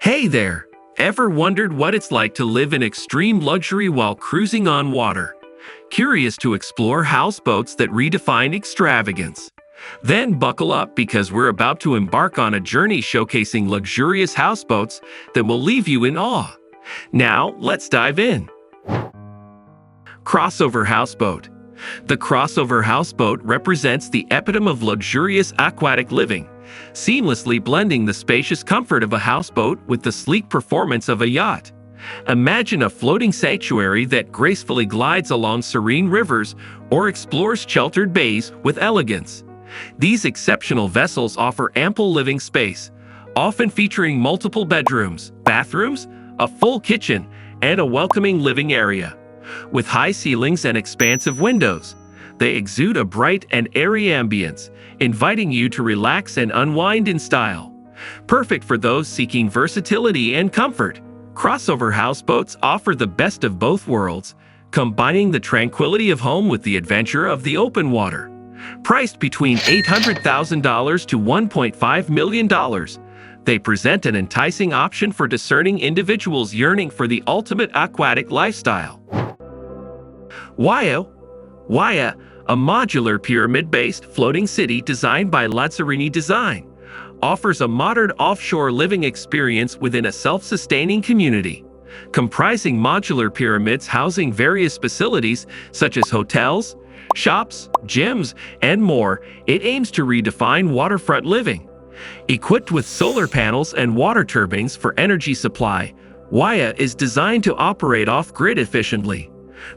Hey there! Ever wondered what it's like to live in extreme luxury while cruising on water? Curious to explore houseboats that redefine extravagance? Then buckle up because we're about to embark on a journey showcasing luxurious houseboats that will leave you in awe. Now, let's dive in. Crossover houseboat. The crossover houseboat represents the epitome of luxurious aquatic living, seamlessly blending the spacious comfort of a houseboat with the sleek performance of a yacht. Imagine a floating sanctuary that gracefully glides along serene rivers or explores sheltered bays with elegance. These exceptional vessels offer ample living space, often featuring multiple bedrooms, bathrooms, a full kitchen, and a welcoming living area. With high ceilings and expansive windows, they exude a bright and airy ambience, inviting you to relax and unwind in style. Perfect for those seeking versatility and comfort, crossover houseboats offer the best of both worlds, combining the tranquility of home with the adventure of the open water. Priced between $800,000 to $1.5 million, they present an enticing option for discerning individuals yearning for the ultimate aquatic lifestyle. WAYA, a modular pyramid-based floating city designed by Lazzarini Design, offers a modern offshore living experience within a self-sustaining community. Comprising modular pyramids housing various facilities such as hotels, shops, gyms, and more, it aims to redefine waterfront living. Equipped with solar panels and water turbines for energy supply, WAYA is designed to operate off-grid efficiently.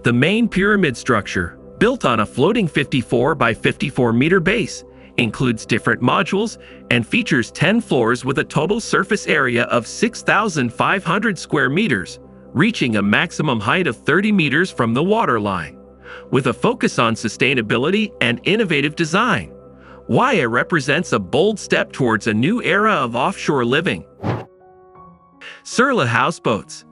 The main pyramid structure, built on a floating 54 by 54 meter base, includes different modules and features 10 floors with a total surface area of 6,500 square meters, reaching a maximum height of 30 meters from the waterline. With a focus on sustainability and innovative design, WAYA represents a bold step towards a new era of offshore living. Surla houseboats.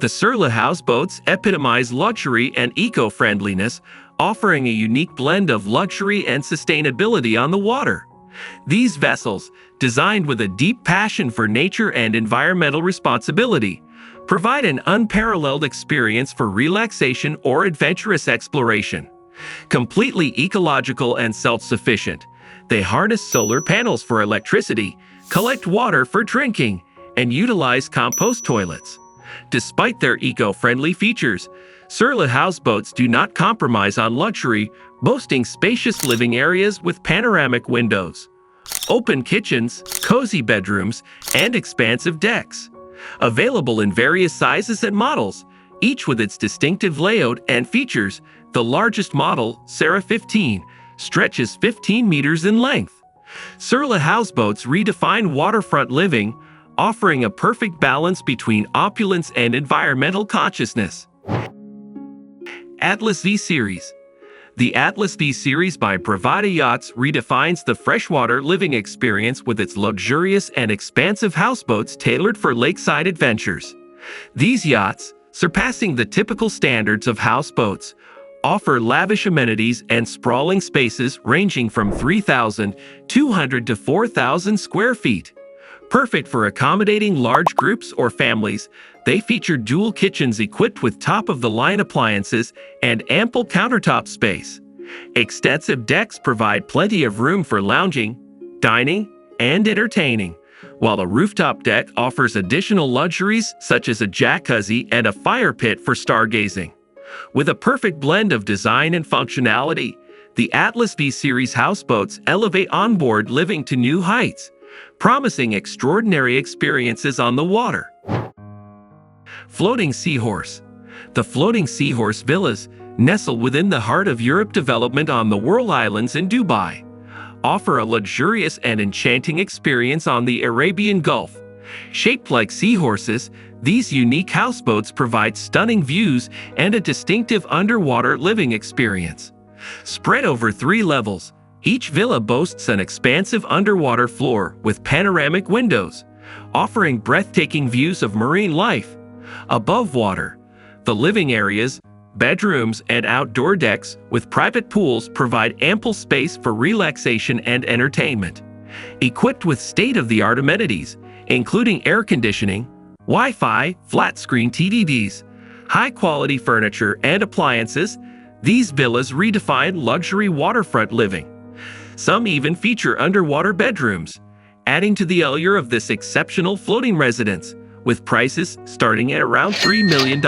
The Surla houseboats epitomize luxury and eco-friendliness, offering a unique blend of luxury and sustainability on the water. These vessels, designed with a deep passion for nature and environmental responsibility, provide an unparalleled experience for relaxation or adventurous exploration. Completely ecological and self-sufficient, they harness solar panels for electricity, collect water for drinking, and utilize compost toilets. Despite their eco-friendly features, Surla houseboats do not compromise on luxury, boasting spacious living areas with panoramic windows, open kitchens, cozy bedrooms, and expansive decks. Available in various sizes and models, each with its distinctive layout and features, the largest model, Sarah 15, stretches 15 meters in length. Surla houseboats redefine waterfront living, offering a perfect balance between opulence and environmental consciousness. Atlas V Series. The Atlas V Series by Bravada Yachts redefines the freshwater living experience with its luxurious and expansive houseboats tailored for lakeside adventures. These yachts, surpassing the typical standards of houseboats, offer lavish amenities and sprawling spaces ranging from 3,200 to 4,000 square feet. Perfect for accommodating large groups or families, they feature dual kitchens equipped with top-of-the-line appliances and ample countertop space. Extensive decks provide plenty of room for lounging, dining, and entertaining, while a rooftop deck offers additional luxuries such as a jacuzzi and a fire pit for stargazing. With a perfect blend of design and functionality, the Atlas V Series houseboats elevate onboard living to new heights, promising extraordinary experiences on the water. Floating Seahorse. The Floating Seahorse villas, nestled within the heart of Europe development on the Whirl Islands in Dubai, offer a luxurious and enchanting experience on the Arabian Gulf. Shaped like seahorses, these unique houseboats provide stunning views and a distinctive underwater living experience. Spread over 3 levels, each villa boasts an expansive underwater floor with panoramic windows, offering breathtaking views of marine life. Above water, the living areas, bedrooms, and outdoor decks with private pools provide ample space for relaxation and entertainment. Equipped with state-of-the-art amenities, including air conditioning, Wi-Fi, flat-screen TVs, high-quality furniture and appliances, these villas redefine luxury waterfront living. Some even feature underwater bedrooms, adding to the allure of this exceptional floating residence, with prices starting at around $3 million.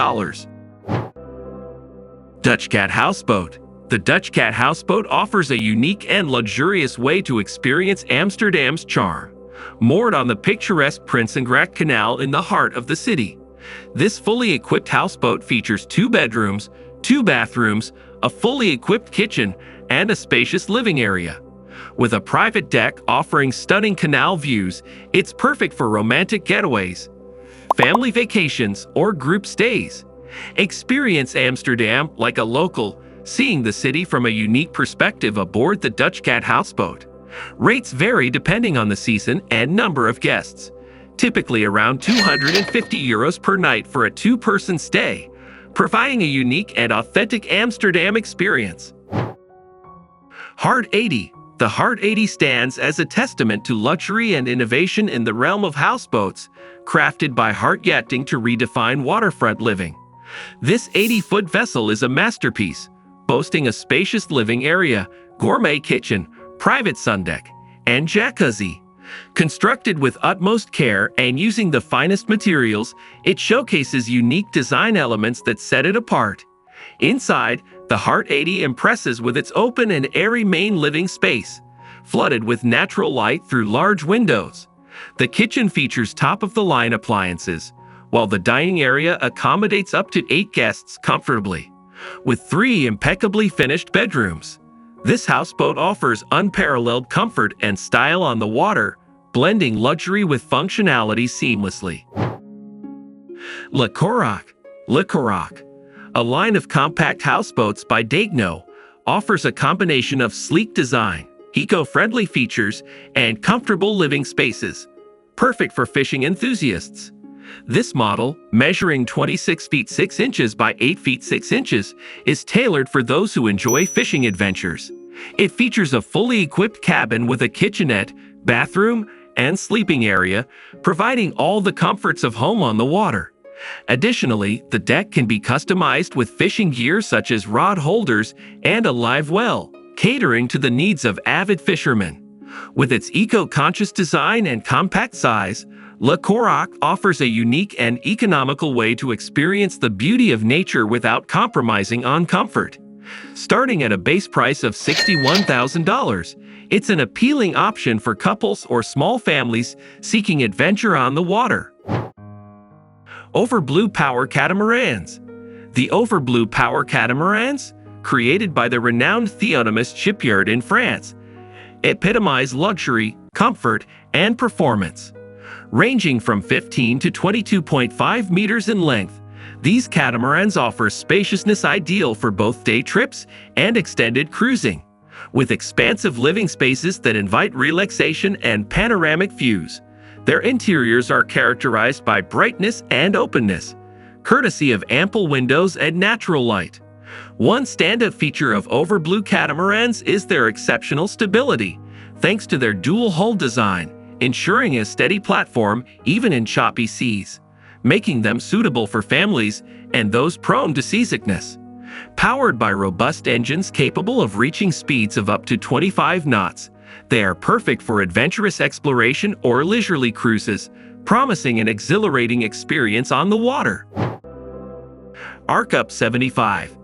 DUTCHCAT Houseboat. The DUTCHCAT Houseboat offers a unique and luxurious way to experience Amsterdam's charm. Moored on the picturesque Prinsengracht Canal in the heart of the city, this fully equipped houseboat features 2 bedrooms, 2 bathrooms, a fully equipped kitchen, and a spacious living area. With a private deck offering stunning canal views, it's perfect for romantic getaways, family vacations, or group stays. Experience Amsterdam like a local, seeing the city from a unique perspective aboard the DUTCHCAT Houseboat. Rates vary depending on the season and number of guests, typically around €250 per night for a 2-person stay, providing a unique and authentic Amsterdam experience. HART 80. The HART 80 stands as a testament to luxury and innovation in the realm of houseboats, crafted by HART Yachting to redefine waterfront living. This 80-foot vessel is a masterpiece, boasting a spacious living area, gourmet kitchen, private sundeck, and jacuzzi. Constructed with utmost care and using the finest materials, it showcases unique design elements that set it apart. Inside, the HART 80 impresses with its open and airy main living space, flooded with natural light through large windows. The kitchen features top-of-the-line appliances, while the dining area accommodates up to 8 guests comfortably, with 3 impeccably finished bedrooms. This houseboat offers unparalleled comfort and style on the water, blending luxury with functionality seamlessly. Le KOROC, a line of compact houseboats by Dagno, offers a combination of sleek design, eco-friendly features, and comfortable living spaces, perfect for fishing enthusiasts. This model, measuring 26 feet 6 inches by 8 feet 6 inches, is tailored for those who enjoy fishing adventures. It features a fully equipped cabin with a kitchenette, bathroom, and sleeping area, providing all the comforts of home on the water. Additionally, the deck can be customized with fishing gear such as rod holders and a live well, catering to the needs of avid fishermen. With its eco-conscious design and compact size, Le KOROC offers a unique and economical way to experience the beauty of nature without compromising on comfort. Starting at a base price of $61,000, it's an appealing option for couples or small families seeking adventure on the water. OVERBLUE Power Catamarans. The OVERBLUE Power Catamarans, created by the renowned Theonomist shipyard in France, epitomize luxury, comfort, and performance. Ranging from 15 to 22.5 meters in length, these catamarans offer spaciousness ideal for both day trips and extended cruising, with expansive living spaces that invite relaxation and panoramic views. Their interiors are characterized by brightness and openness, courtesy of ample windows and natural light. One standout feature of OVERBLUE catamarans is their exceptional stability, thanks to their dual-hull design, ensuring a steady platform even in choppy seas, making them suitable for families and those prone to seasickness. Powered by robust engines capable of reaching speeds of up to 25 knots, they are perfect for adventurous exploration or leisurely cruises, promising an exhilarating experience on the water. ARKUP 75.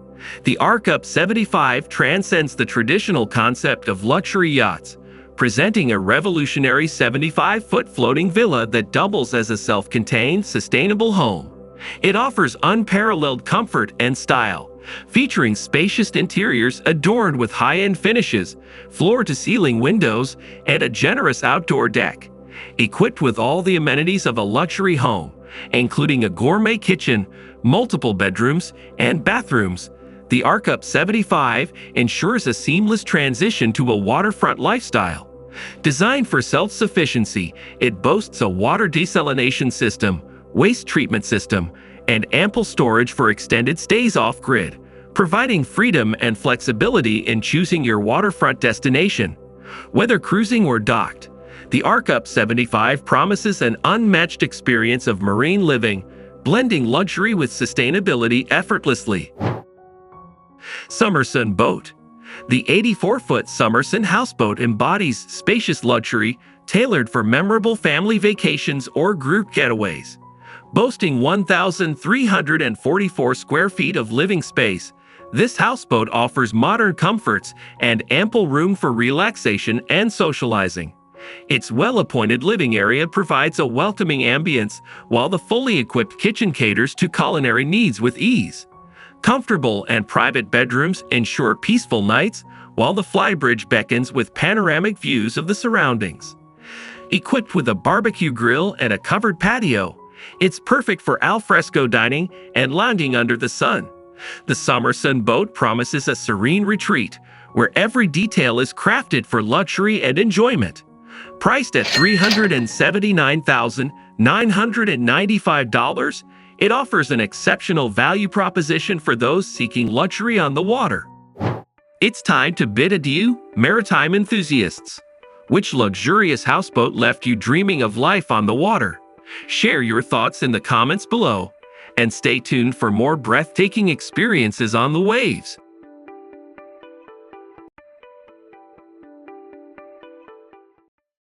The ARKUP 75 transcends the traditional concept of luxury yachts, presenting a revolutionary 75-foot floating villa that doubles as a self-contained, sustainable home. It offers unparalleled comfort and style, featuring spacious interiors adorned with high-end finishes, floor-to-ceiling windows, and a generous outdoor deck. Equipped with all the amenities of a luxury home, including a gourmet kitchen, multiple bedrooms, and bathrooms, the ARKUP 75 ensures a seamless transition to a waterfront lifestyle. Designed for self-sufficiency, it boasts a water desalination system, waste treatment system, and ample storage for extended stays off-grid, providing freedom and flexibility in choosing your waterfront destination. Whether cruising or docked, The ARKUP 75 promises an unmatched experience of marine living, blending luxury with sustainability effortlessly. SUMMERSUN Boat. The 84-foot SUMMERSUN houseboat embodies spacious luxury tailored for memorable family vacations or group getaways. Boasting 1,344 square feet of living space, this houseboat offers modern comforts and ample room for relaxation and socializing. Its well-appointed living area provides a welcoming ambience, while the fully equipped kitchen caters to culinary needs with ease. Comfortable and private bedrooms ensure peaceful nights, while the flybridge beckons with panoramic views of the surroundings. Equipped with a barbecue grill and a covered patio, it's perfect for alfresco dining and lounging under the sun. The SUMMERSUN boat promises a serene retreat, where every detail is crafted for luxury and enjoyment. Priced at $379,995, it offers an exceptional value proposition for those seeking luxury on the water. It's time to bid adieu, maritime enthusiasts. Which luxurious houseboat left you dreaming of life on the water? Share your thoughts in the comments below, and stay tuned for more breathtaking experiences on the waves.